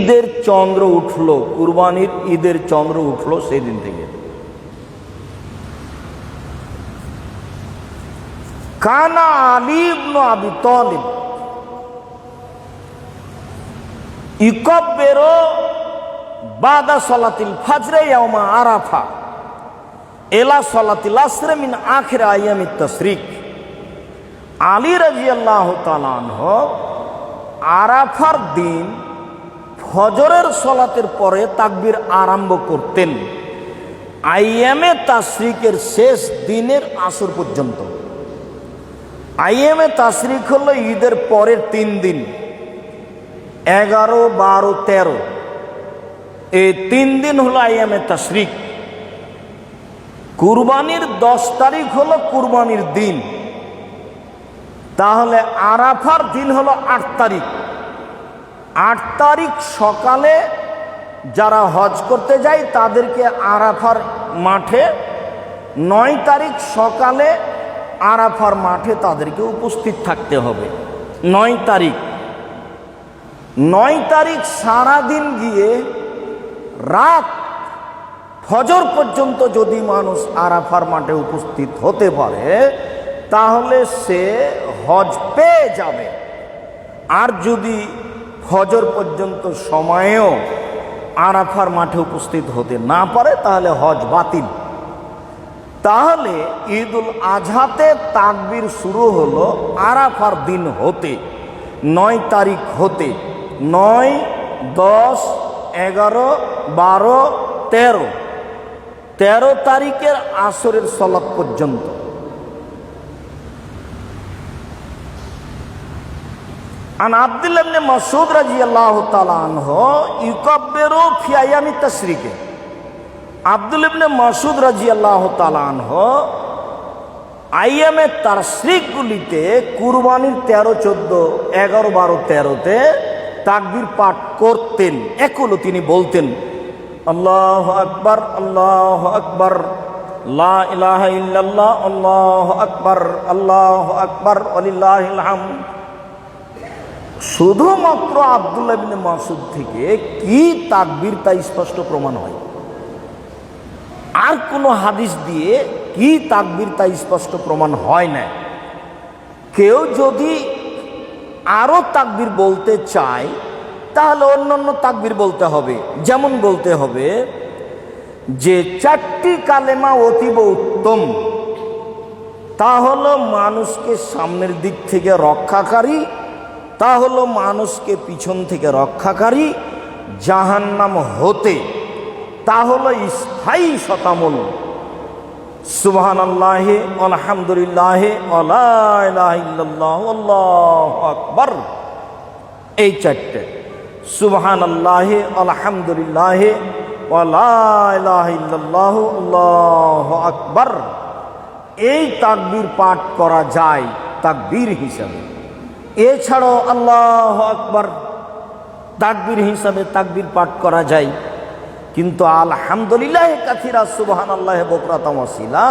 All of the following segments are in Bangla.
ঈদের চন্দ্র উঠলো, কুরবানির ঈদের চন্দ্র উঠলো সেদিন থেকে। কানা আলী ইবনে আবি তালিব ইকব্বিরু বাদা সালাতিল ফাজর ইয়াউমা আরাফা ইলা সালাতিল আসর মিন আখির আইয়ামিত তাশরিক। আলী রাদিয়াল্লাহু তাআলা আনহু আরাফার দিন ফজরের সালাতের পরে তাকবীর আরম্ভ করতেন আইয়ামে তাশরিকের শেষ দিনের আসর পর্যন্ত। আইয়ামে তাশরিক হলো ঈদের পরের 3 দিন, 11, 12, 13, এই 3 দিন হলো আইয়ামে তাশরিক। কুরবানির 10 তারিখ হলো কুরবানির দিন, তাহলে আরাফার দিন হলো 8 তারিখ। 8 তারিখ সকালে যারা হজ করতে যায় তাদেরকে আরাফার মাঠে, 9 তারিখ সকালে আরাফার মাঠে তাদেরকে উপস্থিত থাকতে হবে। 9 তারিখ সারাদিন গিয়ে রাত ফজর পর্যন্ত যদি মানুষ আরাফার মাঠে উপস্থিত হতে পারে তাহলে সে হজ পেয়ে যাবে। আর যদি ফজর পর্যন্ত সময়েও আরাফার মাঠে উপস্থিত হতে না পারে তাহলে হজ বাতিল। তাহলে ঈদুল আজহাতে তাকবীর শুরু হলো আরাফার দিন হতে, 9 তারিখ হতে। 9, 10, 11, 12, 13, 13 তারিখের আসরের সালাত পর্যন্ত। আন আব্দুল্লাহ ইবনে মাসউদ রাদিয়াল্লাহু তাআলা আনহু ইউকাব্বিরু ফি আইয়ামিত তাশরিক। আব্দুল্লাহ ইবনে মাসউদ রাদিয়াল্লাহু তাআলা আনহু আইয়ামে তাশরিকগুলিতে কুরবানির 13, 14, 11, 12, 13তে তাকবীর পাঠ করতেন। এগুলো তিনি বলতেন আল্লাহু আকবার, আল্লাহু আকবার, লা ইলাহা ইল্লাল্লাহ, আল্লাহু আকবার, আল্লাহু আকবার, ওয়ালিল্লাহিল হামদ। শুধুমাত্র আব্দুল্লাহ ইবনে মাসউদ থেকে কি তাকবীর তা স্পষ্ট প্রমাণ হয়। আর কোনো হাদিস দিয়ে কি তাকবীর তা স্পষ্ট প্রমাণ হয় না। কেউ যদি আরো তাকবীর বলতে চায় তাহলে অন্যান্য তাকবীর বলতে হবে। যেমন বলতে হবে যে 4টি কালেমা অতীব উত্তম, তা হলো মানুষকে সামনের দিক থেকে রক্ষাকারী, তা হলো মানুষকে পিছন থেকে রক্ষাকারী জাহান্নাম হতে, তা হলো স্থায়ী শতামূল। সুবহানাল্লাহি আলহামদুলিল্লাহি ওয়া লা ইলাহা ইল্লাল্লাহু আল্লাহু আকবার। এই 4টে সুবহানাল্লাহি আলহামদুলিল্লাহি ওয়া লা ইলাহা ইল্লাল্লাহু আল্লাহু আকবার, এই তাকবীর পাঠ করা যায় তাকবীর হিসাবে। এছাড়াও আল্লাহু আকবার তাকবীর হিসাবে তাকবীর পাঠ করা যায়। কিন্তু আলহামদুলিল্লাহ কাসীরা সুবহানাল্লাহ বুকরাতাম ওয়াসিলা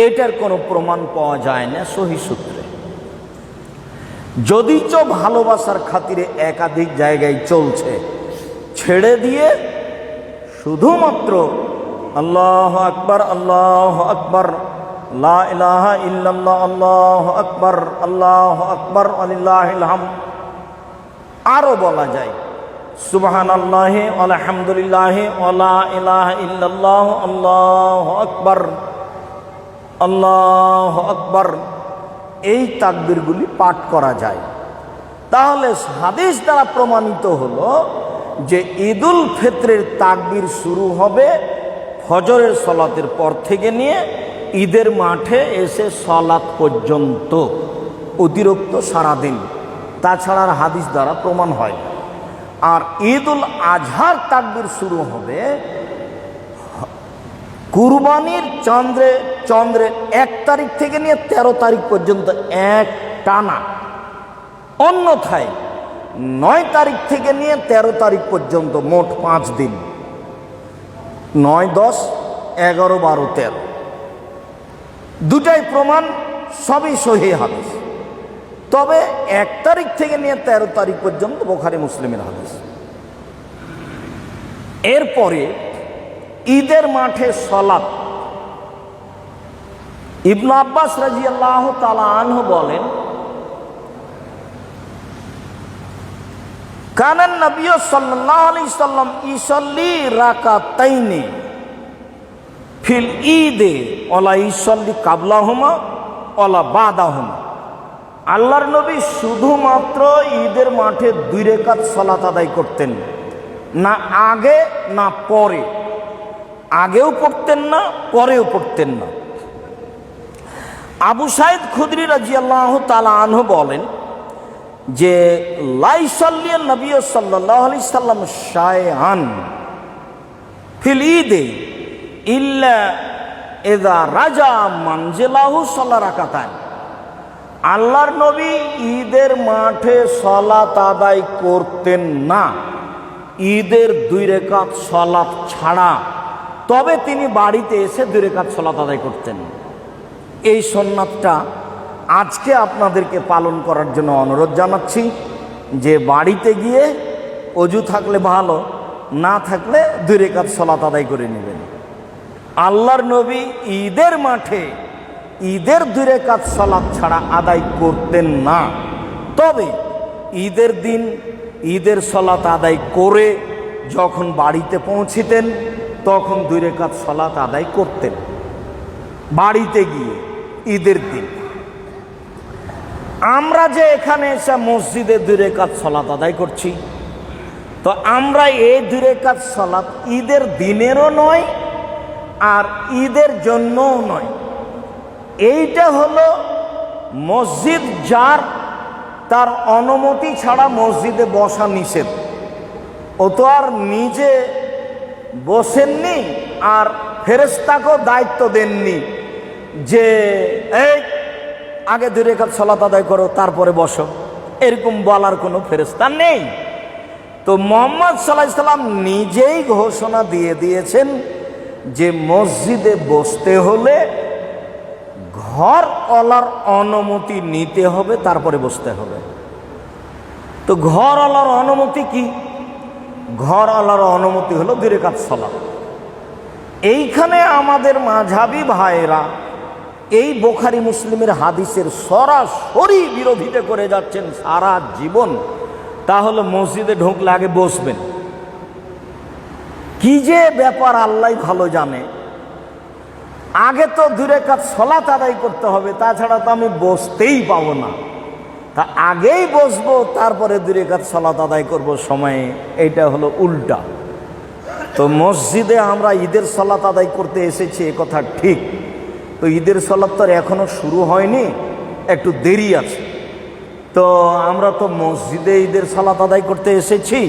এটার কোনো প্রমাণ পাওয়া যায় না সহিহ সূত্রে। যদিচ ভালোবাসার খাতিরে একাধিক জায়গায় চলছে, ছেড়ে দিয়ে শুধুমাত্র আল্লাহু আকবার, আল্লাহু আকবার, লা ইলাহা ইল্লাল্লাহ, আল্লাহু আকবার, আল্লাহু আকবার, ওয়ালিল্লাহিল হামদ। আরো বলা যায় সুবহানাল্লাহি আলহামদুলিল্লাহি ওয়া লা ইলাহা ইল্লাল্লাহ, আল্লাহু আকবার, আল্লাহু আকবার, এই তাকবীরগুলি পাঠ করা যায়। তাহলে হাদিস দ্বারা প্রমাণিত হলো যে ঈদুল ফিতরের তাকবীর শুরু হবে ফজরের সালাতের পর থেকে নিয়ে ঈদের মাঠে এসে সালাত পর্যন্ত, অতিরিক্ত সারাদিন। তাছাড়া হাদিস দ্বারা প্রমাণ হয়। আর ঈদুল আজহার তাকবীর শুরু হবে কুরবানির চন্দ্রে 1 তারিখ থেকে নিয়ে 13 তারিখ পর্যন্ত এক টানা। অন্যথায় 9 তারিখ থেকে নিয়ে 13 তারিখ পর্যন্ত মোট 5 দিন, 9, 10, 11, 12, 13, দুটাই প্রমাণ, সবই সহিহ হাদিস। তবে 1 তারিখ থেকে নিয়ে 13 তারিখ পর্যন্ত বুখারী মুসলিমের হাদিস। এরপরে ঈদের মাঠে সলাত। ইবনে আব্বাস রাদিয়াল্লাহু তাআলা আনহু বলেন, কানান নবী সাল্লাল্লাহু আলাইহি সাল্লাম ইসাল্লি রাকাতাইনি ফিল ঈদে ওয়ালা ইসাল্লি কাবলাহুমা ওয়ালা বাদাহুমা। আল্লাহর নবী শুধুমাত্র ঈদের মাঠে 2 রাকাত সালাত আদায় করতেন, না আগে না পরে, আগেও পড়তেন না পরেও পড়তেন না। আবু সাঈদ খুদরি রাদিয়াল্লাহু তাআলা আনহু বলেন যে লা ইসাল্লি নবী সাল্লাল্লাহু আলাইহি সাল্লাম শায়আন ফিল ঈদে ইল্লা ইযা রাজা মানজিলাহু সাল্লা রাকাতান। আল্লাহর নবী ঈদের মাঠে সালাত আদায় করতেন না ঈদের 2 রাকাত সালাত ছাড়া, তবে তিনি বাড়িতে এসে 2 রাকাত সালাত আদায় করতেন। এই সুন্নাতটা আজকে আপনাদেরকে পালন করার জন্য অনুরোধ জানাচ্ছি, যে বাড়িতে গিয়ে অজু থাকলে ভালো, না থাকলে 2 রাকাত সালাত আদায় করে নেবেন। আল্লাহর নবী ঈদের মাঠে ঈদের 2 রাকাত সালাত ছাড়া আদায় করতেন না, তবে ঈদের দিন ঈদের সালাত আদায় করে যখন বাড়িতে পৌঁছিতেন তখন 2 রাকাত সালাত আদায় করতেন বাড়িতে গিয়ে ঈদের দিন। আমরা যে এখানে এসে মসজিদে 2 রাকাত সালাত আদায় করছি, তো আমরা এই 2 রাকাত সালাত ঈদের দিনেরও নয় আর ঈদের জন্যও নয়। এইটা হলো মসজিদ যার, তার অনুমতি ছাড়া মসজিদে বসা নিষেধ। ও তো আর নিজে বসেননি আর ফেরেশতাকেও দায়িত্ব দেননি যে এই আগে 2 রাকাত সালাত আদায় করো তারপরে বসো, এরকম বলার কোনো ফেরেশতা নেই। তো মুহাম্মদ সাল্লাল্লাহু আলাইহি সাল্লাম নিজেই ঘোষণা দিয়ে দিয়েছেন যে মসজিদে বসতে হলে ঘরওয়ালার অনুমতি নিতে হবে, তারপরে বসতে হবে। তো ঘরওয়ালার অনুমতি কি? ঘরওয়ালার অনুমতি হলো 2 রাকাত সালাত। এইখানে আমাদের মাযহাবী ভাইরা এই বুখারী মুসলিমের হাদিসের সরাসরি বিরোধিতা করে যাচ্ছেন সারা জীবন। তাহলে মসজিদে ঢুকলে আগে বসবেন, কি যে ব্যাপার আল্লাহ ভালো জানে। আগে তো 2 রাকাত সালাত আদায় করতে হবে, তাছাড়া তো আমি বসতেই পাবো না। তা আগেই বসবো তারপরে 2 রাকাত সালাত আদায় করব সময়ে, এইটা হলো উল্টা। তো মসজিদে আমরা ঈদের সালাত আদায় করতে এসেছি, এ কথা ঠিক। তো ঈদের সালাত তো এখনো শুরু হয়নি, একটু দেরি আছে। তো আমরা তো মসজিদে ঈদের সালাত আদায় করতে এসেছি,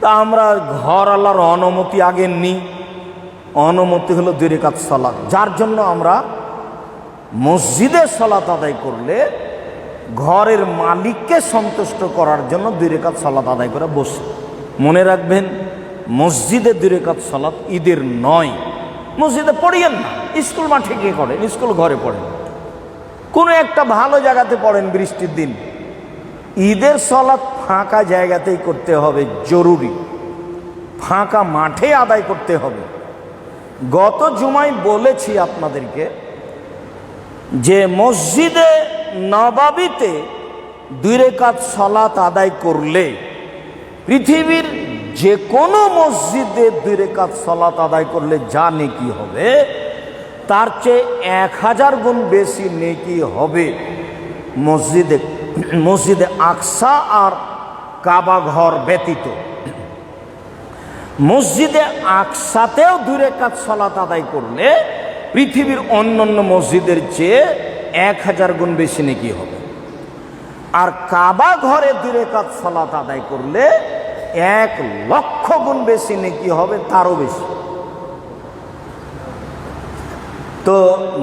তা আমরা ঘর আল্লাহর অনুমতি আগে নিই। অনুমতি হলো 2 রাকাত সালাত, যার জন্য আমরা মসজিদে সালাত আদায় করলে ঘরের মালিককে সন্তুষ্ট করার জন্য 2 রাকাত সালাত আদায় করে বসি। মনে রাখবেন, মসজিদে 2 রাকাত সালাত ঈদের নয়। মসজিদে পড়িয়েন না, স্কুল মাঠে গিয়ে করেন, স্কুল ঘরে পড়েন, কোনো একটা ভালো জায়গাতে পড়েন বৃষ্টির দিন। ঈদের সালাত ফাঁকা জায়গাতেই করতে হবে, জরুরি ফাঁকা মাঠে আদায় করতে হবে। গত জুমায় বলেছি আপনাদেরকে যে মসজিদে নববীতে 2 রাকাত সালাত আদায় করলে পৃথিবীর যে কোনো মসজিদে 2 রাকাত সালাত আদায় করলে যা নেকি হবে তার চেয়ে 1000 গুণ বেশি নেকি হবে মসজিদে আকসা আর কাবা ঘর ব্যতীত। মসজিদে আকসাতেও 2 রাকাত সালাত আদায় করলে পৃথিবীর অন্যান্য মসজিদের চেয়ে 1000 গুণ বেশি নেকি হবে। আর কাবা ঘরে 2 রাকাত সালাত আদায় করলে 1,00,000 গুণ বেশি নেকি হবে, তারও বেশি। তো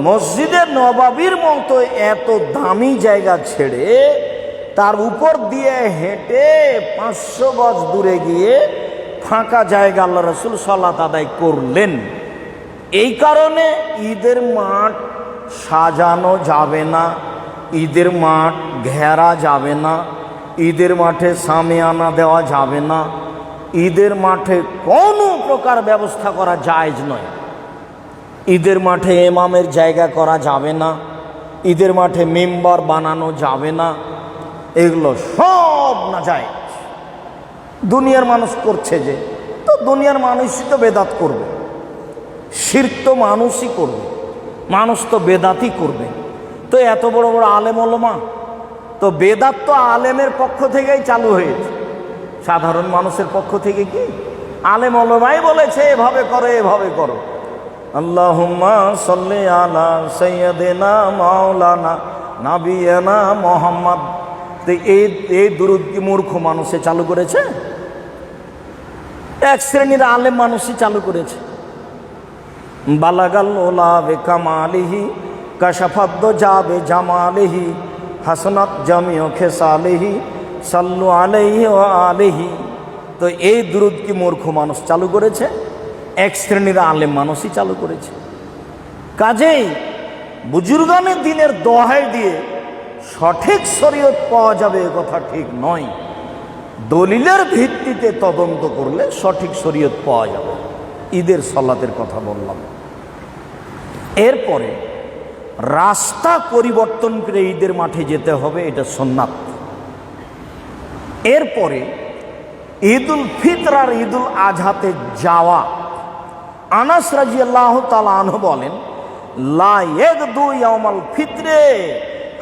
মসজিদে নববীর মতো এত দামি জায়গা ছেড়ে তার উপর দিয়ে হেঁটে 500 গজ দূরে গিয়ে ফাঁকা জায়গা আল্লাহ রাসূল সালাত আদায় করলেন। এই কারণে ঈদের মাঠ সাজানো যাবে না, ঈদের মাঠ ঘেরা যাবে না, ঈদের মাঠে সামিয়ানা দেওয়া যাবে না, ঈদের মাঠে কোনো প্রকার ব্যবস্থা করা জায়েজ নয়। ঈদের মাঠে ইমামের জায়গা করা যাবে না, ঈদের মাঠে মেম্বার বানানো যাবে না, এগুলো সব না যায়। দুনিয়ার মানুষ করছে যে, তো দুনিয়ার মানুষই তো বেদাত করবে, শিরক তো মানুষই করবে, মানুষ তো বেদাতই করবে। তো এত বড় বড় আলেম ওলামা, তো বেদাত তো আলেমের পক্ষ থেকেই চালু হয়েছে, সাধারণ মানুষের পক্ষ থেকে কি? আলেম ওলামাই বলেছে এভাবে করো, এভাবে করো। আল্লাহুম্মা সাল্লি আলা সাইয়্যিদিনা মাওলানা নাবিয়ানা মুহাম্মদ। তো এই দুরূদ কি মূর্খ মানুষে চালু করেছে? এক শ্রেণীর আলেম মানুষই চালু করেছে। বালাগাল ওলা বে কামালিহি কাশাফাদ্দ যাবে জামালিহি হাসনাত জামিও খেসালিহি সাল্লু আলাইহি ওয়া আলিহি। তো এই দুরূদ কি মূর্খ মানুষ চালু করেছে? এক শ্রেণীর আলেম মানুষই চালু করেছে। কাজেই বুজুর্গানের দিনের দোহাই দিয়ে সঠিক শরীয়ত পাওয়া যাবে এ কথা ঠিক নয়। দলিলের ভিত্তিতে তদন্ত করলে সঠিক শরীয়ত পাওয়া যাবে। ঈদের সালাতের কথা বললাম। এরপরে রাস্তা পরিবর্তন করে ঈদের মাঠে যেতে হবে, এটা সুন্নাত। এরপরে ঈদুল ফিতর আর ঈদুল আজহাতে যাওয়া। আনাস রাদিয়াল্লাহু তাআলা আনহু বলেন, লা ইয়াগদু ইয়াউমাল ফিতরে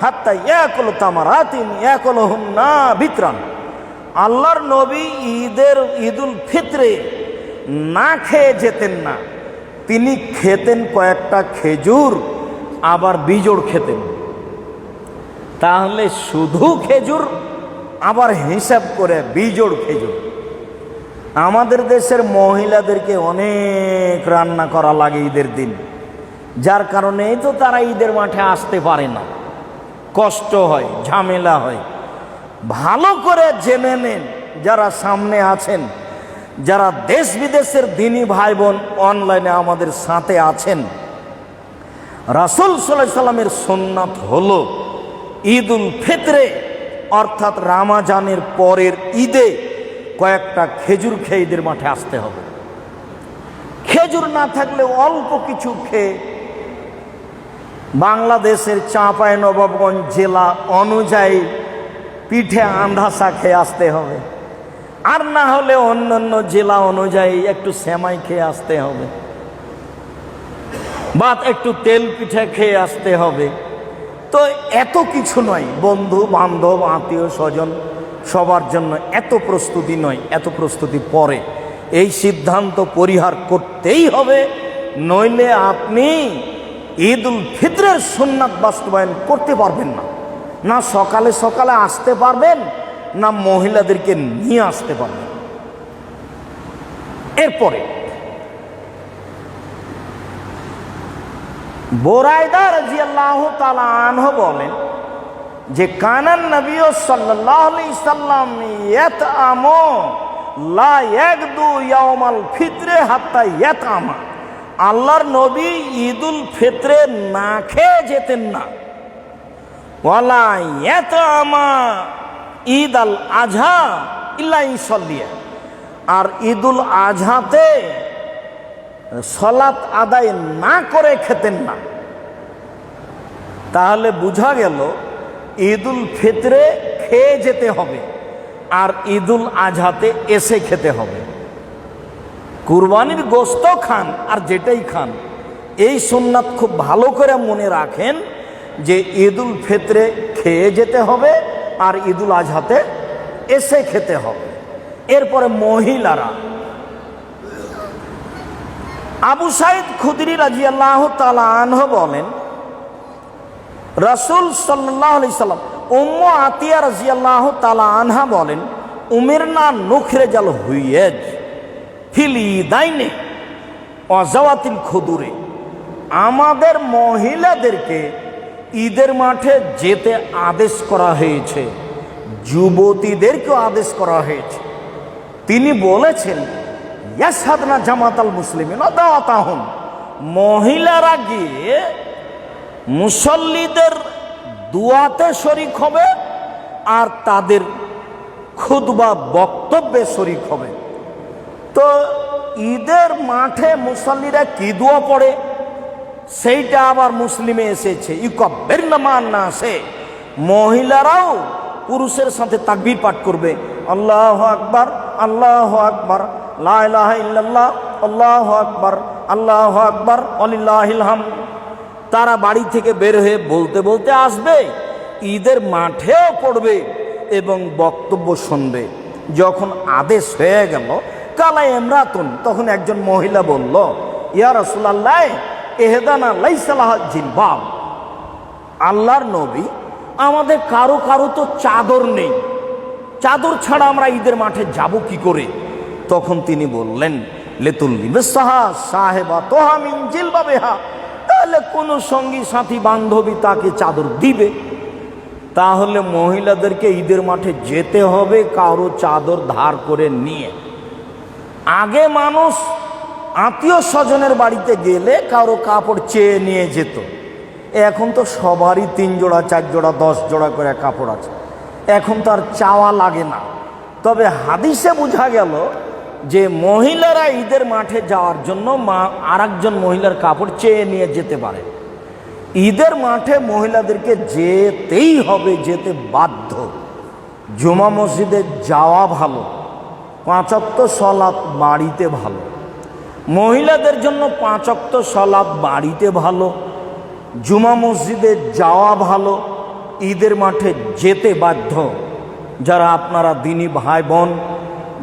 হাত্তা ইয়াকুলু তামারাতিন ইয়াকুলুহুন্না বিতরান। আল্লাহর নবী ঈদুল ফিতরে না খেয়ে যেতেন না, তিনি খেতেন কয়েকটা খেজুর, আবার বিজোড় খেতেন। তাহলে শুধু খেজুর আবার হিসাব করে বিজোড় খেজুর। আমাদের দেশের মহিলাদেরকে অনেক রান্না করা লাগে ঈদের দিন, যার কারণেই তো তারা ঈদের মাঠে আসতে পারে না, কষ্ট হয়, ঝামেলা হয়। ভালো করে জেনে নেন, যারা সামনে আছেন, যারা দেশ বিদেশের দিনী ভাই বোন অনলাইনে আমাদের সাথে আছেন, রাসূল সাল্লাল্লাহু আলাইহি সাল্লামের সুন্নাত হলো ঈদুল ফিতরে অর্থাৎ রমজানের পরের ঈদে কয়েকটা খেজুর খেয়ে ঈদের মাঠে আসতে হবে। খেজুর না থাকলে অল্প কিছু খেয়ে বাংলাদেশের চাঁপাইনবাবগঞ্জ জেলা অনুযায়ী পিঠে আন্ধাসা খেয়ে আসতে হবে, আর না হলে অন্যান্য জেলা অনুযায়ী একটু সেমাই খেয়ে আসতে হবে বা একটু তেল পিঠা খেয়ে আসতে হবে। তো এত কিছু নয়, বন্ধু বান্ধব আত্মীয় স্বজন সবার জন্য এত প্রস্তুতি নয়, এত প্রস্তুতি পরে। এই সিদ্ধান্ত পরিহার করতেই হবে, নইলে আপনি ঈদুল ফিতরের সুন্নাত বাস্তবায়ন করতে পারবেন না। না সকালে সকালে আসতে পারবেন, না মহিলাদেরকে নিয়ে আসতে পারবেন। এরপরে বুরায়দা রাদিয়াল্লাহু তাআলা আনহু বলেন যে কানান নবী সাল্লাল্লাহু আলাইহি সাল্লাম ইয়াতআমু লা ইয়াগদু ইয়াউমাল ফিতরে হাত্তা ইয়াতআমা। আল্লাহর নবী ঈদুল ফিতরে না খেয়ে যেতেন না। ওয়ালা ইয়াতআমা ঈদ আল আজহা ইল্লা ইসাল্লিয়া। আর ঈদুল আজহাতে সালাত আদায় না করে খেতেন না। তাহলে বোঝা গেল ঈদুল ফিতরে খেয়ে যেতে হবে আর ঈদুল আজহাতে এসে খেতে হবে। কুরবানির গোশত খান আর যেটাই খান, এই সুন্নাত খুব ভালো করে মনে রাখেন যে ঈদুল ফিতরে খেয়ে যেতে হবে আর ঈদুল আজহাতে এসে খেতে হবে। এরপরে মহিলারা, আবু সাঈদ খুদরি রাদিয়াল্লাহু তাআলা আনহু বলেন, রাসূল সাল্লাল্লাহু আলাইহি সাল্লাম উম্মু আতিয়া রাদিয়াল্লাহু তাআলা আনহা বলেন, উমিরনা নুখরিজাল হুইয়াজ ফিল ঈদাইনে ওয়া যাওয়াতিল খুদুরে। আমাদের মহিলাদেরকে ঈদের মাঠে যেতে আদেশ করা হয়েছে, যুবতীদেরকেও আদেশ করা হয়েছে। তিনি বলেছেন ইয়াশহাদনা জামাতাল মুসলিমিন ওয়া দাওয়াতাহুম, মহিলারা গিয়ে মুসল্লিদের দুয়াতে শরীক হবে আর তাদের খুতবা বক্তব্যে শরীক হবে। তো ঈদের মাঠে মুসল্লিরা কি দোয়া পড়ে সেইটা আবার মুসলিমে এসেছে, ইউকাব্বিরনা মান নাসে, মহিলারাও পুরুষের সাথে তাকবীর পাঠ করবে, আল্লাহু আকবার, আল্লাহু আকবার, লা ইলাহা ইল্লাল্লাহ, আল্লাহু আকবার, আল্লাহু আকবার, ওয়ালিল্লাহিল হামদ। তারা বাড়ি থেকে বের হয়ে বলতে বলতে আসবে, ঈদের মাঠেও পড়বে এবং বক্তব্য শুনবে। যখন আদেশ হয়ে গেল কালা ইমরাতুন, তখন একজন মহিলা বলল, ইয়া রাসূলুল্লাহ ইহদানা লাইসা লাহা জিলবাব, আল্লাহর নবী আমাদের কারো কারো তো চাদর নেই, চাদর ছাড়া আমরা ঈদের মাঠে যাব কি করে? তখন তিনি বললেন, লেতুল লিবাসাহা সাহেবাতুহা মিন জিলবাবিহা, তাহলে কোনো সঙ্গী সাথী বান্ধবী তাকে চাদর দিবে। তাহলে মহিলাদেরকে ঈদের মাঠে যেতে হবে কারো চাদর ধার করে নিয়ে। আগে মানুষ আত্মীয় স্বজনের বাড়িতে গেলে কারো কাপড় চেয়ে নিয়ে যেত, এখন তো সবারই 3 জোড়া 4 জোড়া 10 জোড়া করে কাপড় আছে, এখন তো আর চাওয়া লাগে না। তবে হাদিসে বোঝা গেল যে মহিলারা ঈদের মাঠে যাওয়ার জন্য আরেকজন মহিলার কাপড় চেয়ে নিয়ে যেতে পারে। ঈদের মাঠে মহিলাদেরকে যেতেই হবে, যেতে বাধ্য। জুমা মসজিদে যাওয়া ভালো, 5 ওয়াক্ত সালাত বাড়িতে ভালো। মহিলাদের জন্য 5 ওয়াক্ত সালাত বাড়িতে ভালো, জুমা মসজিদে যাওয়া ভালো, ঈদের মাঠে যেতে বাধ্য। যারা আপনারা দিনী ভাই বোন,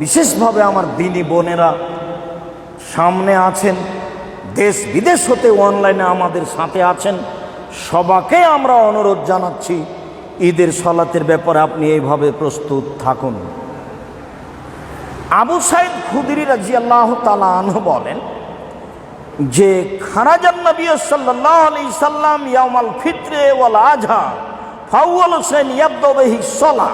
বিশেষভাবে আমার দিনী বোনেরা সামনে আছেন, দেশ বিদেশ হতে অনলাইনে আমাদের সাথে আছেন, সবাইকে আমরা অনুরোধ জানাচ্ছি ঈদের সালাতের ব্যাপারে আপনি এইভাবে প্রস্তুত থাকুন। আবু সাঈদ খুদরি রাদিয়াল্লাহু তাআলা আনহু বলেন যে খারাজান নবী সাল্লাল্লাহু আলাইহি সাল্লাম ইয়াউমাল ফিত্রে ওয়াল আযহা ফাওয়ালু শাইইন ইয়াবদা বিহি সালাহ,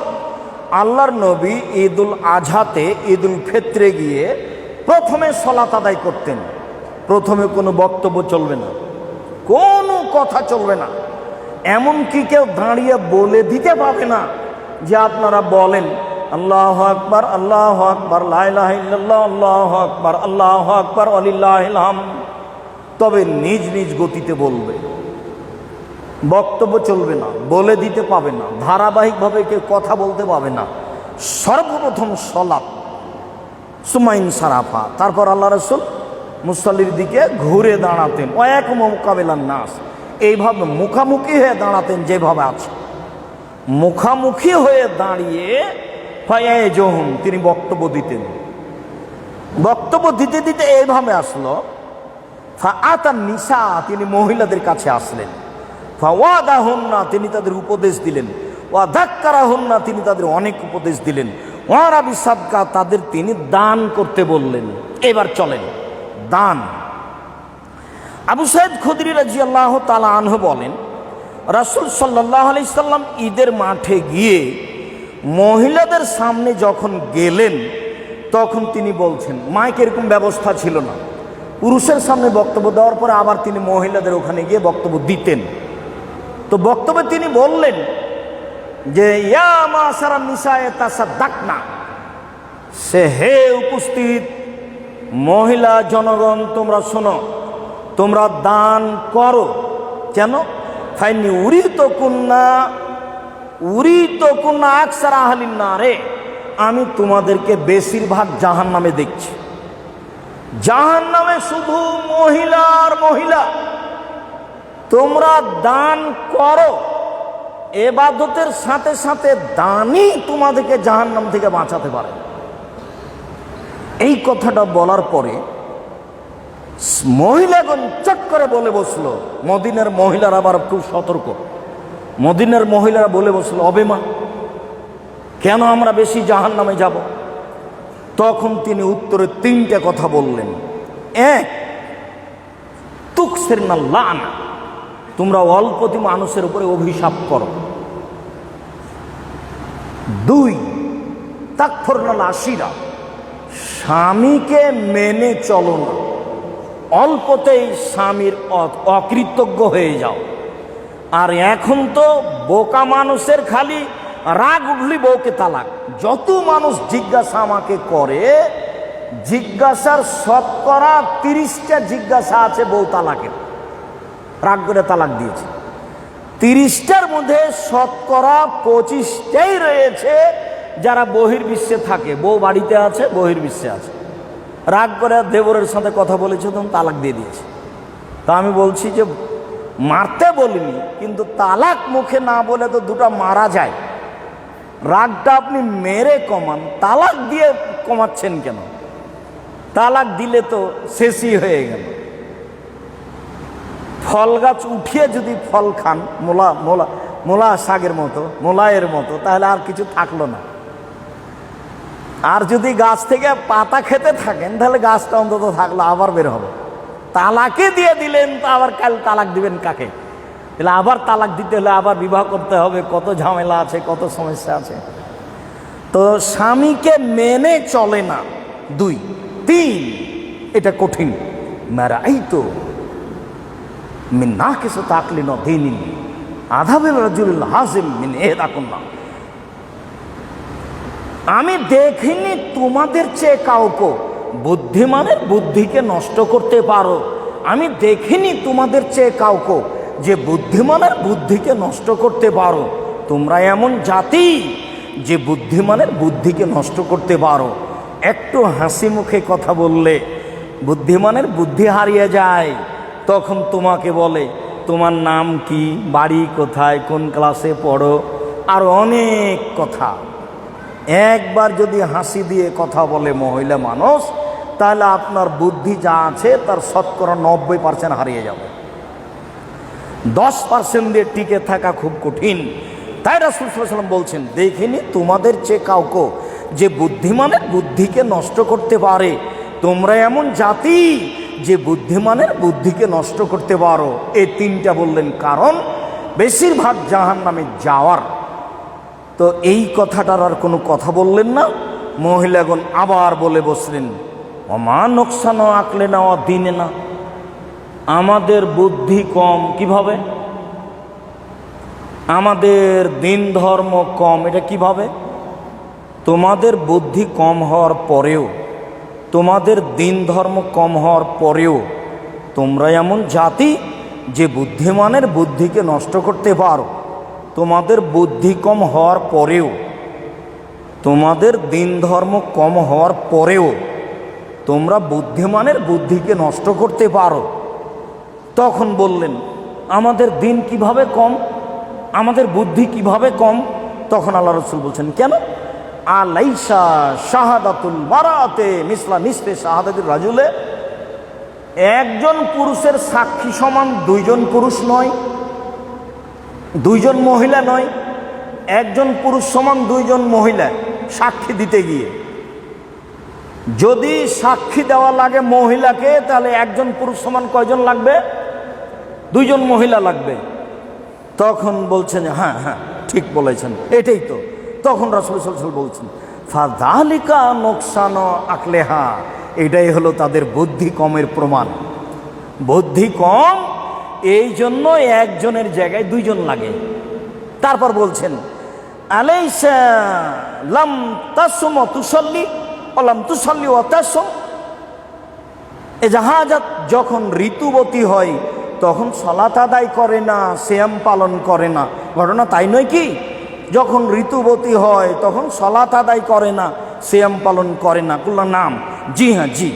আল্লাহর নবী ঈদুল আজহাতে ঈদুল ফিত্রে গিয়ে প্রথমে সালাত আদায় করতেন। প্রথমে কোনো বক্তব্য চলবে না, কোনো কথা চলবে না, এমনকি কেউ দাঁড়িয়ে বলে দিতে পারবে না যে আপনারা বলেন আল্লাহু আকবার, আল্লাহু আকবার, লা ইলাহা ইল্লাল্লাহ, আল্লাহু আকবার, আল্লাহু আকবার, ওয়ালিল্লাহিল হামদ। তবে নিজ নিজ গতিতে বলবে, বক্তব্য চলবে না, বলে দিতে পাবে না, ধারাবাহিকভাবে কেউ কথা বলতে পাবে না। সর্বপ্রথম সালাত, সুমাইন সারাফা, তারপর আল্লাহ রাসূল মুসাল্লির দিকে ঘুরে দাঁড়াতেন, ওয়াক মুকাবিলান নাস, এইভাবে মুখামুখি হয়ে দাঁড়াতেন, যেভাবে আছে মুখামুখি হয়ে দাঁড়িয়ে ফায়াজুহুম, তিনি বক্তব্য দিতেন। বক্তব্য দিতে দিতে এইভাবে আসলো, ফাআতান নিসা, তিনি মহিলাদের কাছে আসলেন, ফাওয়াদাহুন্না, তিনি তাদের উপদেশ দিলেন, ওয়া যাক্কারাহুন্না, তিনি তাদের অনেক উপদেশ দিলেন, ওয়া বিসাদকা, তাদের তিনি দান করতে বললেন। এবার চলেন দান। আবু সাঈদ খুদরি রাদিয়াল্লাহু তাআলা আনহু বলেন, রাসূল সাল্লাল্লাহু আলাইহি সাল্লাম ঈদের মাঠে গিয়ে মহিলাদের সামনে যখন গেলেন তখন তিনি বলছেন, মাইক এরকম ব্যবস্থা ছিল না, পুরুষের সামনে বক্তব্য দেওয়ার পরে আবার তিনি মহিলাদের ওখানে গিয়ে বক্তব্য দিতেন। তো বক্তব্যে তিনি বললেন যে ইয়া মাশারান নিসায়ে তাসাদ্দাকনা, সে হে উপস্থিত মহিলা জনগণ, তোমরা শোনো, তোমরা দান করো। কেন? ফাইনি উরিতুকুন্না আকসার আহলিন নারে, আমি তোমাদেরকে বেশিরভাগ জাহান্নামে দেখছি। জাহান্নামে শুধু মহিলার মহিলা। তোমরা দান করো, ইবাদতের সাথে সাথে দানই তোমাদেরকে জাহান্নাম থেকে বাঁচাতে পারে। এই কথাটা বলার পরে মহিলাগণ চট করে বলে বসলো, মদিনার মহিলারা আবার খুব সতর্ক, মদিনার মহিলারা বলে বসলো, অবেমা, কেন আমরা বেশি জাহান্নামে যাব? তখন তিনি উত্তরে 3টে কথা বললেন। 1, তুকসিরনা লানা, তোমরা অল্পতি মানুষের উপরে অভিশাপ করো। 2, তাকফুরনাল আশিরা, স্বামীকে মেনে চলো না, অল্পতেই স্বামীর অকৃতজ্ঞ হয়ে যাও। আর এখন তো বোকা মানুষের খালি রাগ উঠলি বউকে তালাক। যত মানুষ জিজ্ঞাসা আমাকে করে জিজ্ঞাসার শতকরা 30টা জিজ্ঞাসা আছে বউ তালাকের, রাগ করে তালাক দিয়েছে। 30টার মধ্যে শতকরা 25টাই রয়েছে যারা বহির্বিশ্বে থাকে, বউ বাড়িতে আছে, বহির্বিশ্বে আছে, রাগ করে দেবরের সাথে কথা বলেছে, তখন তালাক দিয়ে দিয়েছে। তা আমি বলছি যে মারতে বলিনি, কিন্তু তালাক মুখে না বলে তো দুটো মারা যায়। রাগটা আপনি মেরে কমান, তালাক দিয়ে কমাচ্ছেন কেন? তালাক দিলে তো শেষই হয়ে গেল। ফল গাছ উঠিয়ে যদি ফল খান মোলা শাকের মতো, মোলায়ের মতো, তাহলে আর কিছু থাকলো না। আর যদি গাছ থেকে পাতা খেতে থাকেন তাহলে গাছটা অন্তত থাকলো, আবার বের হবে। তালাকে দিয়ে দিলেন তো আবার কাল তালাক দিবেন কাকে? তাহলে আবার তালাক দিতে হলে আবার বিবাহ করতে হবে, কত ঝামেলা আছে, কত সমস্যা আছে। তো স্বামীকে মেনে চলে না, 2, 3 এটা কঠিন। মেরাই তো মিন নাকিস তাকলিন দীনিন আধাবিল রাজুল হাজিম মিন এহদাকুন্না। আমি দেখিনি তোমাদের চেয়ে কাউকে বুদ্ধিমানের বুদ্ধিকে নষ্ট করতে পারো। আমি দেখিনি তোমাদের চেয়ে কাউকে যে বুদ্ধিমানের বুদ্ধিকে নষ্ট করতে পারো। তোমরা এমন জাতি যে বুদ্ধিমানের বুদ্ধিকে নষ্ট করতে পারো। একটু হাসি মুখে কথা বললে বুদ্ধিমানের বুদ্ধি হারিয়ে যায়। তখন তোমাকে বলে তোমার নাম কি, বাড়ি কোথায়, কোন ক্লাসে পড়ো, আর অনেক কথা। একবার যদি হাসি দিয়ে কথা বলে মহিলা মানুষ, তাহলে আপনার বুদ্ধি যা আছে তার শতকরা 90% হারিয়ে যাবে। 10% দিয়ে টিকে থাকা খুব কঠিন। তাই রাসূল সাল্লাল্লাহু আলাইহি ওয়াসাল্লাম বলছেন, দেখিনি তোমাদের চেয়ে কাউকে যে বুদ্ধিমানের বুদ্ধিকে নষ্ট করতে পারে। তোমরা এমন জাতি যে বুদ্ধিমানের বুদ্ধিকে নষ্ট করতে পারো। এই 3টা বললেন কারণ বেশিরভাগ জাহান্নামে যাওয়ার। তো এই কথাটার আর কোনো কথা বললেন না। মহিলাগণ আবার বলে বসলেন, অমা নোকসান আকলে নেওয়া দিনে না, আমাদের বুদ্ধি কম। কিভাবে? আমাদের দিন ধর্ম কম, এটা কিভাবে? তোমাদের বুদ্ধি কম হওয়ার পরেও, তোমাদের দিন ধর্ম কম হওয়ার পরেও তোমরা এমন জাতি যে বুদ্ধিমানের বুদ্ধিকে নষ্ট করতে পারো। তোমাদের বুদ্ধি কম হওয়ার পরেও, তোমাদের দিন ধর্ম কম হওয়ার পরেও তোমরা বুদ্ধিমানের বুদ্ধিকে নষ্ট করতে পারো। তখন বললেন, আমাদের দিন কিভাবে কম, আমাদের বুদ্ধি কিভাবে কম? তখন আল্লাহ রাসূল বলছেন, কেন? আলাইসা শাহাদাতুল বারাতে মিসলা নিসফে শাহাদাতুর রাজুলে। একজন পুরুষের সাক্ষী সমান 2 জন পুরুষ নয়, 2 জন মহিলা নয়। একজন পুরুষ সমান 2 জন মহিলা সাক্ষী দিতে গিয়ে। যদি সাক্ষী দেওয়া লাগে মহিলাকে, তাহলে একজন পুরুষ সমান কয়জন লাগবে? 2 জন মহিলা লাগবে। তখন বলছেন, হ্যাঁ হ্যাঁ ঠিক বলেছেন, এটাই তো। তখন রাসূল সাল্লাল্লাহু আলাইহি ওয়াসাল্লাম বলছেন, ফাযালিকা নোকসান আকলেহা, এটাই হলো তাদের বুদ্ধি কমের প্রমাণ। বুদ্ধি কম, এই জন্য একজনের জায়গায় 2 জন লাগে। তারপর বলছেন, আলাইসা লাম তাসুম তুসাল্লি ওয়ালাম তুসাল্লি ওয়া তাসুম। এ জাহাজাত যখন ঋতুবতী হয় তখন সালাত আদায় করে না, সিয়াম পালন করে না। ঘটনা তাই নয় কি? যখন ঋতুবতী হয় তখন সালাত আদায় করে না, সিয়াম পালন করে না। কুল্লা নাম, জি হ্যাঁ জি।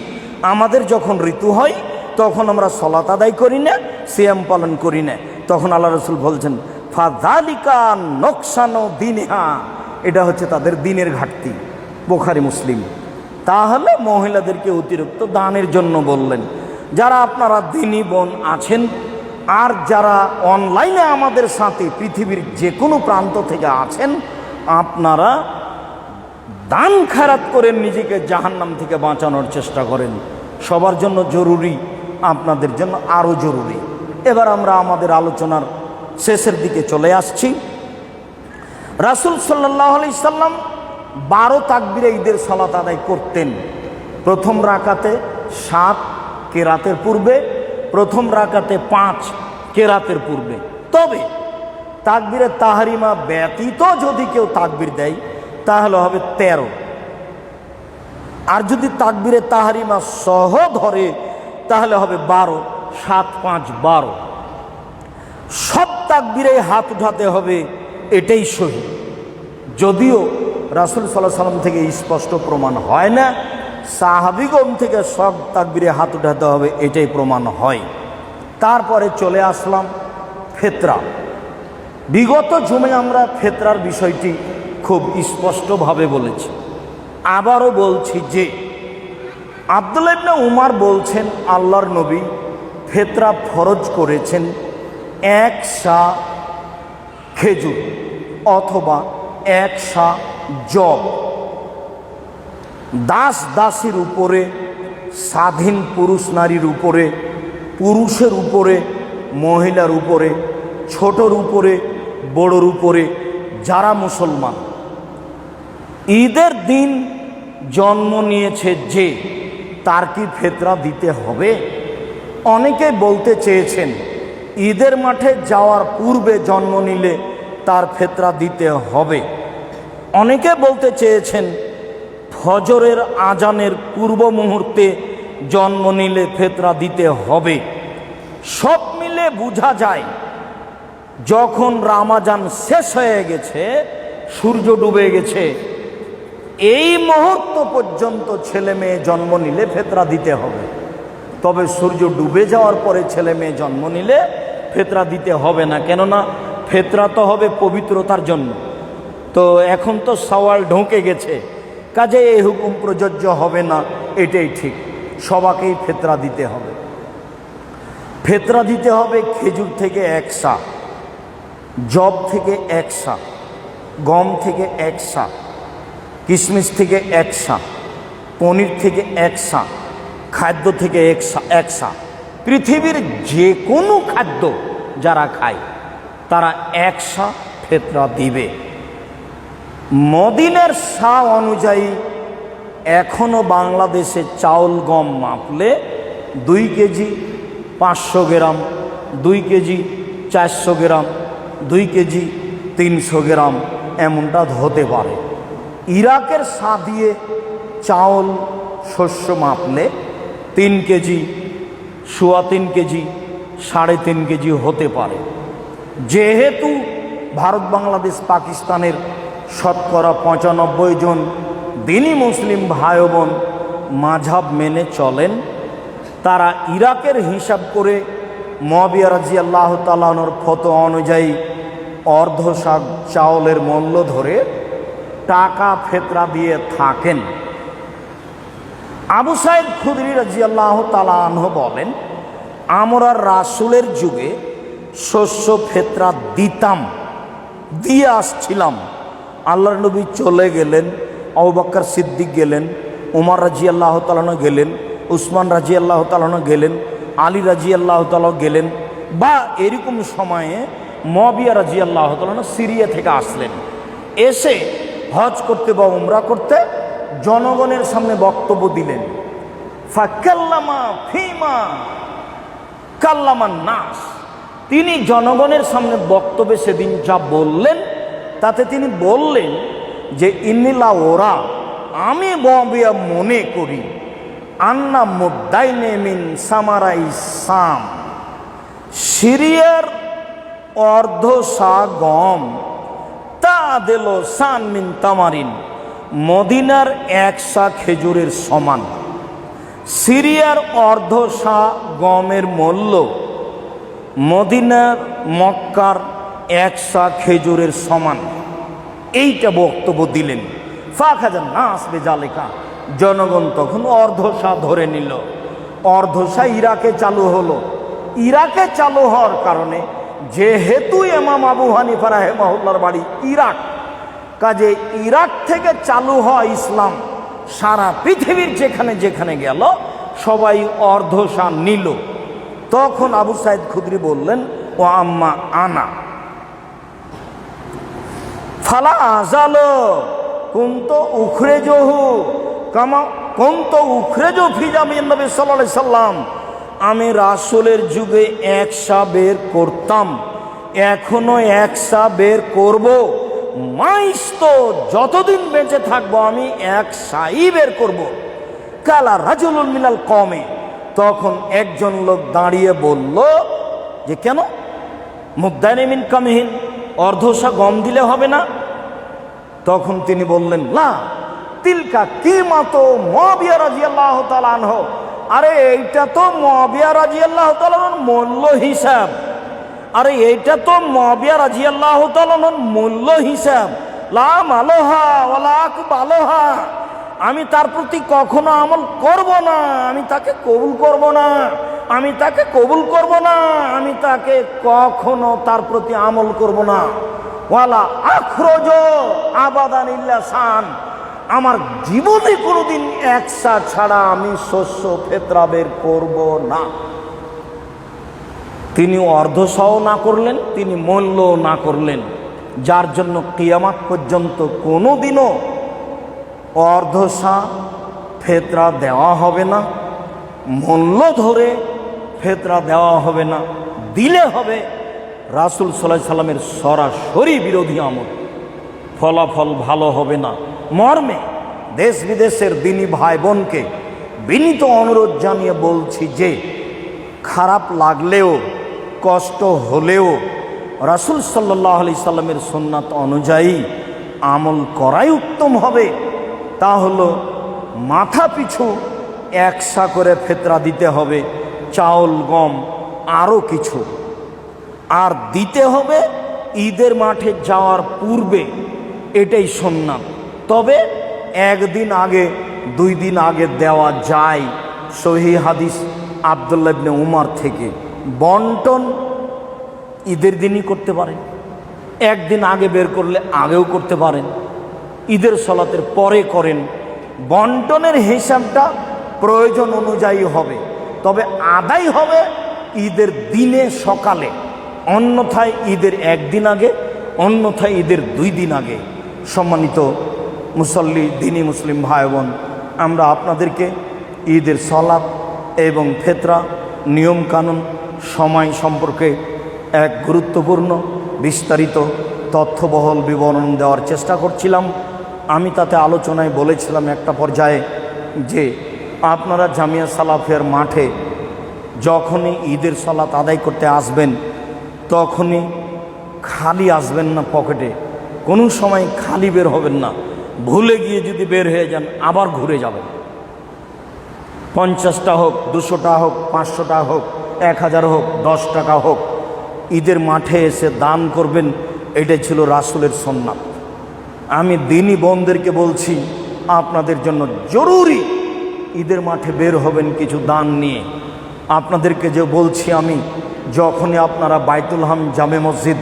আমাদের যখন ঋতু হয় তখন আমরা সালাত আদায় করি না, সিয়াম পালন করি না। তখন আল্লাহ রাসূল বলছেন, ফাযালিকা নোকসানো দিনহা, এটা হচ্ছে তাদের দিনের ঘাটতি। বুখারী মুসলিম। তাহলে মহিলাদেরকে অতিরিক্ত দানের জন্য বললেন। যারা আপনারা দিনী বোন আছেন আর যারা অনলাইনে আমাদের সাথে পৃথিবীর যে কোনো প্রান্ত থেকে আছেন, আপনারা দান খায়রাত করে নিজেকে জাহান্নাম থেকে বাঁচানোর চেষ্টা করেন। সবার জন্য জরুরি, আপনাদের জন্য আরও জরুরি। এবার আমরা আমাদের আলোচনার শেষের দিকে চলে আসছি। রাসূল সাল্লাল্লাহু আলাইহি সাল্লাম 12 তাকবীরে ঈদের সালাত আদায় করতেন। প্রথম রাকাতে 7 কেরাতের পূর্বে, প্রথম রাকাতে 5 কেরাতের পূর্বে। তবে তাকবীরে তাহরিমা ব্যতীত যদি কেউ তাকবীর দেয় তাহলে হবে 13। আর যদি তাকবীরে তাহরিমা সহ ধরে তাহলে হবে 12, 7, 5, 12। সব তাকবীরে হাত উঠাতে হবে, এটাই সহি। যদিও রাসূল সাল্লাল্লাহু আলাইহি সাল্লাম থেকে স্পষ্ট প্রমাণ হয় না, সাহাবীগণ থেকে সব তাকবীরে হাত উঠাতে হবে, এটাই প্রমাণ হয়। তারপরে চলে আসলাম ফিতরা। বিগত জুমে আমরা ফিতরার বিষয়টি খুব স্পষ্টভাবে বলেছি, আবারও বলছি যে আব্দুল্লাহ ইবনে উমর বলছেন আল্লাহর নবী ফিতরা ফরজ করেছেন 1 সা খেজুর অথবা 1 সা জব, দাস দাসীর উপরে, স্বাধীন পুরুষ নারীর উপরে, পুরুষের উপরে, মহিলার উপরে, ছোটর উপরে, বড়র উপরে, যারা মুসলমান ঈদের দিন জন্ম নিয়েছে যে, তার কি ফিতরা দিতে হবে? অনেকে বলতে চেয়েছেন ঈদের মাঠে যাওয়ার পূর্বে জন্ম নিলে তার ফিতরা দিতে হবে। অনেকে বলতে চেয়েছেন ফজরের আজানের পূর্ব মুহূর্তে জন্ম নিলে ফিতরা দিতে হবে। সব মিলে বোঝা যায় যখন রমজান শেষ হয়ে গেছে, সূর্য ডুবে গেছে, এই মুহূর্ত পর্যন্ত ছেলে মেয়ে জন্ম নিলে ফিতরা দিতে হবে। তবে সূর্য ডুবে যাওয়ার পরে ছেলে মেয়ে জন্ম নিলে ফিতরা দিতে হবে না, কেননা ফিতরা তো হবে পবিত্রতার জন্য। তো এখন তো শাওয়াল ঢুকে গেছে, কাজে এই হুকুম প্রযোজ্য হবে না, এটাই ঠিক। সবাকেই ফিতরা দিতে হবে। ফিতরা দিতে হবে খেজুর থেকে 1 সা, জব থেকে 1 সা, গম থেকে 1 সা, কিশমিশ থেকে 1 সা, পনির থেকে 1 সা, খাদ্য থেকে 1 সা। পৃথিবীর যে কোনো খাদ্য যারা খায় তারা 1 সা ফিতরা দিবে। মদিনার সা অনুযায়ী এখনো বাংলাদেশে চাউল গম মাপলে 2 কেজি 500 গ্রাম, 2 কেজি 400 গ্রাম, 2 কেজি 300 গ্রাম এমনটা হতে পারে। ইরাকের সা দিয়ে চাউল শস্য মাপলে 3 কেজি, 3.25 কেজি, 3.5 কেজি হতে পারে। যেহেতু ভারত, বাংলাদেশ, পাকিস্তানের শতকরা 95 জন দিনী মুসলিম ভাই বোন মাযহাব মেনে চলেন, তারা ইরাকের হিসাব করে মুয়াবিয়া রাদিয়াল্লাহু তাআলা আনহুর ফতোয়া অনুযায়ী অর্ধ চাউলের মূল্য ধরে টাকা ফিতরা দিয়ে থাকেন। আবু সাঈদ খুদরি রাদিয়াল্লাহু তাআলা আনহু বলেন, আমরা রাসূলের যুগে শস্য ফিতরা দিতাম, দিয়ে আসছিলাম। আল্লাহর নবী চলে গেলেন, আবু বকর সিদ্দিক গেলেন, উমর রাদিয়াল্লাহু তাআলা আনহু গেলেন, উসমান রাদিয়াল্লাহু তাআলা আনহু গেলেন, আলী রাদিয়াল্লাহু তাআলা গেলেন, বা এরকম সময়ে মুয়াবিয়া রাদিয়াল্লাহু তাআলা আনহু সিরিয়া থেকে আসলেন। এসে হজ করতে বা উমরা করতে জনগণের সামনে বক্তব্য দিলেন। ফাকাল্লামা ফিমা কাল্লামান নাস, তিনি জনগণের সামনে বক্তব্যে সেদিন যা বললেন তাতে তিনি বললেন যে ইন্নিলা ওরা, আমি মুয়াবিয়া মনে করি, আন্না মুদ্দাইনে মিন সামারাই সাম, সিরিয়ার অর্ধ সা গম তা দিল সান মিন তামারিন, মদিনার 1 সা খেজুরের সমান। সিরিয়ার অর্ধ সা গমের মূল্য মদিনার মক্কার 1 সা খেজুরের সমান। এইটা বক্তব্য দিলেন। ফাখাজান নাস বেজালিকা, জনগণ তখন অর্ধ সা ধরে নিল। অর্ধ সা ইরাকে চালু হলো। ইরাকে চালু হওয়ার কারণে, যেহেতু ইমাম আবু হানিফা রাহিমাহুল্লাহর বাড়ি ইরাক, কাজে ইরাক থেকে চালু হওয়া ইসলাম সারা পৃথিবীর যেখানে যেখানে গেল সবাই অর্ধ সা নিল। তখন আবু সাঈদ খুদরি বললেন, ও আম্মা আনা ফালা আজালো কুন্ত উখরেজহু কামা কুন্ত উখরেজু ফি জামিন নবী সাল্লাল্লাহু আলাইহি সাল্লাম, আমি রাসূলের যুগে 1 সা বের করতাম, এখনো 1 সা বের করব। মাইস তো যতদিন বেঁচে থাকবো আমি 1 সাই বের করব। ফাকালা রাজুলুন মিনাল কওমে, তখন একজন লোক দাঁড়িয়ে বলল যে কেন মুদ্দাইন মিন কামিহিন, অর্ধশা গম দিলে হবে না? তখন তিনি বললেন লা তিলকা কিমাতো মুআবিয়া রাদিয়াল্লাহু তাআলা আনহু, আরে এইটা তো মুআবিয়া রাদিয়াল্লাহু তাআলার মূল্য হিসাব, আরে এইটা তো মুআবিয়া রাদিয়াল্লাহু তাআলার মূল্য হিসাব, লা মালহা ওয়ালা আকবালহা, আমি তার প্রতি কখনো আমল করব না, আমি তাকে কবুল করব না, আমি তাকে কবুল করব না, আমি তাকে কখনো তার প্রতি আমল করব না। ওয়ালা আখরজ আবাদান ইল্লা শান, আমার জীবনে কোনোদিন একসা ছাড়া আমি শস্য ফেতরা বের করব না। তিনি অর্ধশও না করলেন, তিনি মূল্য না করলেন, যার জন্য কিয়ামত পর্যন্ত কোনোদিনও অর্ধশা ফেতরা দেওয়া হবে না, মূল্য ধরে ফেতরা দেওয়া হবে না, দিলে হবে রাসূল সাল্লাল্লাহু আলাইহি সাল্লামের সরাসরি বিরোধী আমল, ফলাফল ভালো হবে না। মর্মে দেশ বিদেশের দিনী ভাই বোনকে বিনীত অনুরোধ জানিয়ে বলছি যে খারাপ লাগলেও কষ্ট হলেও রাসূল সাল্লাল্লাহু আলাইহি সাল্লামের সুন্নাত অনুযায়ী আমল করাই উত্তম হবে। তা হলো মাথা পিছু একসা করে ফেতরা দিতে হবে, চাউল গম আরও কিছু, আর দিতে হবে ঈদের মাঠে যাওয়ার পূর্বে, এটাই সুন্নাত। তবে একদিন আগে 2 দিন আগে দেওয়া যায়, সহিহ হাদিস আব্দুল্লাহ ইবনে উমর থেকে। বন্টন ঈদের দিনই করতে পারেন, একদিন আগে বের করলে আগেও করতে পারেন, ঈদের সালাতের পরে করেন, বন্টনের হিসাবটা প্রয়োজন অনুযায়ী হবে, তবে আদায় হবে ঈদের দিনে সকালে, অন্যথায় ঈদের একদিন আগে, অন্যথায় ঈদের 2 দিন আগে। সম্মানিত মুসল্লি দিনী মুসলিম ভাই বোন, আমরা আপনাদেরকে ঈদের সালাত এবং ফেতরা নিয়মকানুন সময় সম্পর্কে এক গুরুত্বপূর্ণ বিস্তারিত তথ্যবহল বিবরণ দেওয়ার চেষ্টা করছিলাম। আমি তাতে আলোচনায় বলেছিলাম একটা পর্যায়ে যে আপনারা জামিয়া সালাফিয়ার মাঠে যখনই ঈদের সালাত আদায় করতে আসবেন তখনই খালি আসবেন না, পকেটে কোনো সময় খালি বের হবেন না। ভুলে গিয়ে যদি বের হয়ে যান আবার ঘুরে যাবেন, 50টা হোক, 200টা হোক, 500টা হোক, 1000 হোক, 10 টাকা হোক, ঈদের মাঠে এসে দান করবেন, এটাই ছিল রাসূলের সুন্নাত। আমি দিনী বোনদেরকে বলছি আপনাদের জন্য জরুরি ঈদের মাঠে বের হবেন কিছু দান নিয়ে। আপনাদেরকে যে বলছি আমি, যখনই আপনারা বাইতুল হাম জামে মসজিদ,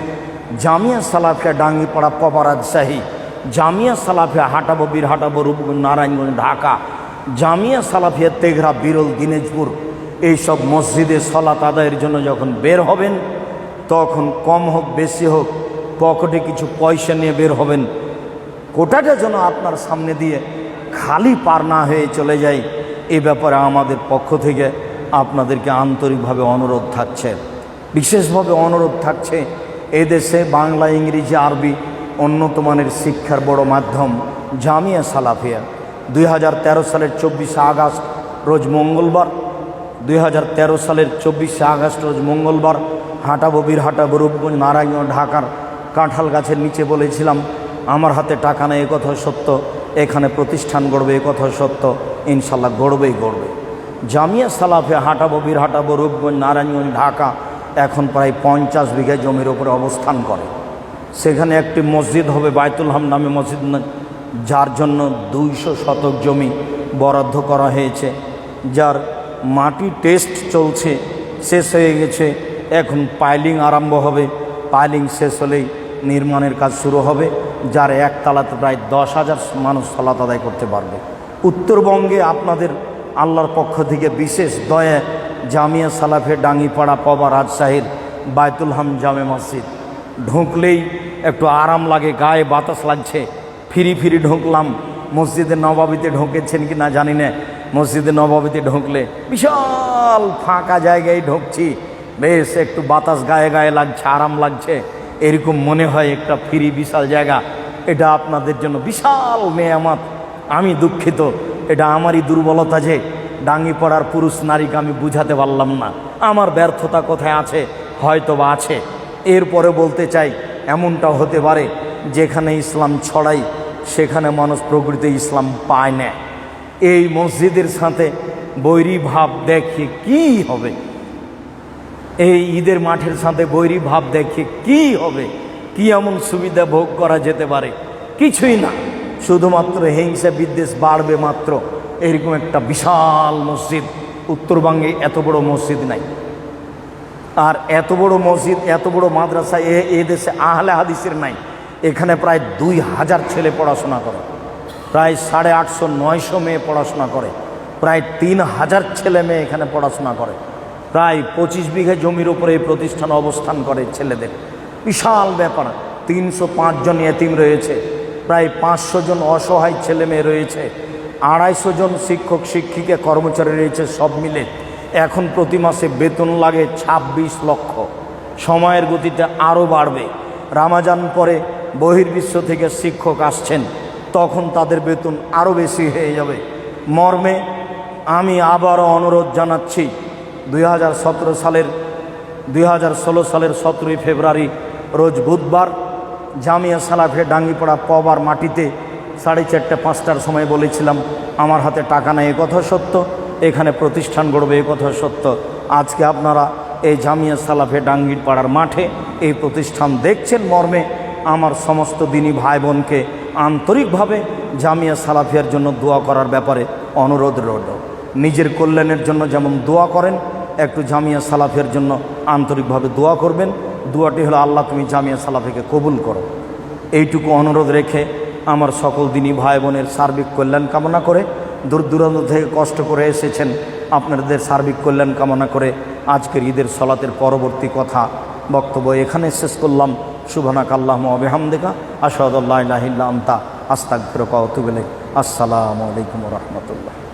জামিয়া সালাফিয়া ডাঙ্গিপাড়া পবা রাজশাহী, জামিয়া সালাফিয়া হাটাবো বীরহাটাবো রূপগঞ্জ নারায়ণগঞ্জ ঢাকা, জামিয়া সালাফিয়া তেঘরা বিরল দিনাজপুর, এইসব মসজিদে সালাত আদায়ের জন্য যখন বের হবেন তখন কম হোক বেশি হোক পকেটে কিছু পয়সা নিয়ে বের হবেন, কোটাটা যেন আপনার সামনে দিয়ে খালি পার না হয়ে চলে যায়। এ ব্যাপারে আমাদের পক্ষ থেকে আপনাদেরকে আন্তরিকভাবে অনুরোধ থাকছে, বিশেষভাবে অনুরোধ থাকছে। এদেশে বাংলা, ইংরেজি, আরবি উন্নত মানের শিক্ষার বড় মাধ্যম জামিয়া সালাফিয়া 2013 সালের 24শে আগস্ট রোজ মঙ্গলবার, 2013 সালের 24শে আগস্ট রোজ মঙ্গলবার হাটাবো বীরহাটাবো রূপগঞ্জ নারায়ণগঞ্জ ঢাকার কাঁঠাল গাছের নিচে বলেছিলাম আমার হাতে টাকা নেই, এ কথা সত্য, এখানে প্রতিষ্ঠান গড়বে, এ কথা সত্য, ইনশাল্লাহ গড়বেই গড়বে। জামিয়া সালাফিয়া হাটাবো বীরহাটাবো রূপগঞ্জ নারায়ণগঞ্জ ঢাকা এখন প্রায় 50 বিঘা জমির ওপরে অবস্থান করে। সেখানে একটি মসজিদ হবে, বাইতুল হাম নামে মসজিদ, যার জন্য 200 শতক জমি বরাদ্দ করা হয়েছে, যার মাটি টেস্ট চলছে, শেষ হয়ে গেছে, এখন পাইলিং আরম্ভ হবে, পাইলিং শেষ হলেই নির্মাণের কাজ শুরু হবে, যার একতলাতে প্রায় 10,000 মানুষ সালাত আদায় করতে পারবে। উত্তরবঙ্গে আপনাদের আল্লাহর পক্ষ থেকে বিশেষ দয়া জামিয়া সালাফিয়া ডাঙ্গিপাড়া পবা রাজশাহীর বাইতুল হাম জামে মসজিদ, ঢুকলেই একটু আরাম লাগে, গায়ে বাতাস লাগছে, ফিরি ফিরি ঢুকলাম। মসজিদে নবাবিতে ঢুকেছেন কি না জানি না, মসজিদে নবাবিতে ঢুকলে বিশাল ফাঁকা জায়গায় ঢুকছি, বেশ একটু বাতাস গায়ে গায়ে লাগছে, আরাম লাগছে, এরকম মনে হয় একটা ফ্রি বিশাল জায়গা। এটা আপনাদের জন্য বিশাল নেয়ামত। আমি দুঃখিত এটা আমারই দুর্বলতা যে ডাঙ্গিপাড়ার পুরুষ নারীকে আমি বুঝাতে পারলাম না। আমার ব্যর্থতা কোথায় আছে, হয়তো বা আছে। এরপরে বলতে চাই, এমনটাও হতে পারে যেখানে ইসলাম ছড়াই সেখানে মানুষ প্রকৃত ইসলাম পায় না। এই মসজিদের সাথে বৈরী ভাব দেখে কি হবে? এই ঈদের মাঠের সাথে বৈরী ভাব দেখে কি হবে? কি এমন সুবিধা ভোগ করা যেতে পারে? কিছুই না, শুধুমাত্র হিংসা বিদ্বেষ বাড়বে মাত্র। এরকম একটা বিশাল মসজিদ, উত্তরবঙ্গে এত বড় মসজিদ নাই। আর এত বড় মসজিদ, এত বড় মাদ্রাসা এ দেশে আহলে হাদিসের নাই। এখানে প্রায় 2000 ছেলে পড়াশোনা করে, প্রায় 850-900 মেয়ে পড়াশোনা করে, প্রায় 3000 ছেলে মেয়ে এখানে পড়াশোনা করে। প্রায় 25 বিঘা জমির উপরে এই প্রতিষ্ঠান অবস্থান করে ছেলেদের। বিশাল ব্যাপার। 305 জন এতিম রয়েছে, প্রায় 500 জন অসহায় ছেলে মেয়ে রয়েছে, 250 জন শিক্ষক শিক্ষিকা কর্মচারী রয়েছে। সব মিলে এখন প্রতি মাসে বেতন লাগে 26 লক্ষ। সময়ের গতিতে আরও বাড়বে। রামাজান পরে বহির্বিশ্ব থেকে শিক্ষক আসছেন, তখন তাদের বেতন আরও বেশি হয়ে যাবে। মর্মে আমি আবারও অনুরোধ জানাচ্ছি, 2016 সালের 17ই ফেব্রুয়ারি রোজ বুধবার জামিয়া সালাফিয়া ডাঙ্গিপাড়া পবার মাটিতে 4:30-5টার সময় বলেছিলাম আমার হাতে টাকা নেই, এ কথা সত্য। এখানে প্রতিষ্ঠান গড়বে, এ কথা সত্য। আজকে আপনারা এই জামিয়া সালাফিয়া ডাঙ্গিপাড়ার মাঠে এই প্রতিষ্ঠান দেখছেন। মর্মে আমার সমস্ত দিনী ভাই বোনকে আন্তরিকভাবে জামিয়া সালাফিয়ার জন্য দোয়া করার ব্যাপারে অনুরোধ রইল। নিজের কল্যাণের জন্য যেমন দোয়া করেন, একটু জামিয়া সালাফিয়ার জন্য আন্তরিকভাবে দোয়া করবেন। দোয়াটি হলো, আল্লাহ তুমি জামিয়া সালাফিকে কবুল করো। এইটুকু অনুরোধ রেখে আমার সকল দিনী ভাই বোনের সার্বিক কল্যাণ কামনা করে, দূর দূরান্ত থেকে কষ্ট করে এসেছেন, আপনাদের সার্বিক কল্যাণ কামনা করে আজকের ঈদের সলাতের পরবর্তী কথা বক্তব্য এখানে শেষ করলাম। সুবহানাক আল্লাহুম্মা ওয়া বিহামদিকা আশহাদু আল্লা ইলাহা ইল্লা আনতা আস্তাগফিরুকা ওয়া আতুবু ইলাইক। আসসালামু আলাইকুম ওয়া রাহমাতুল্লাহ।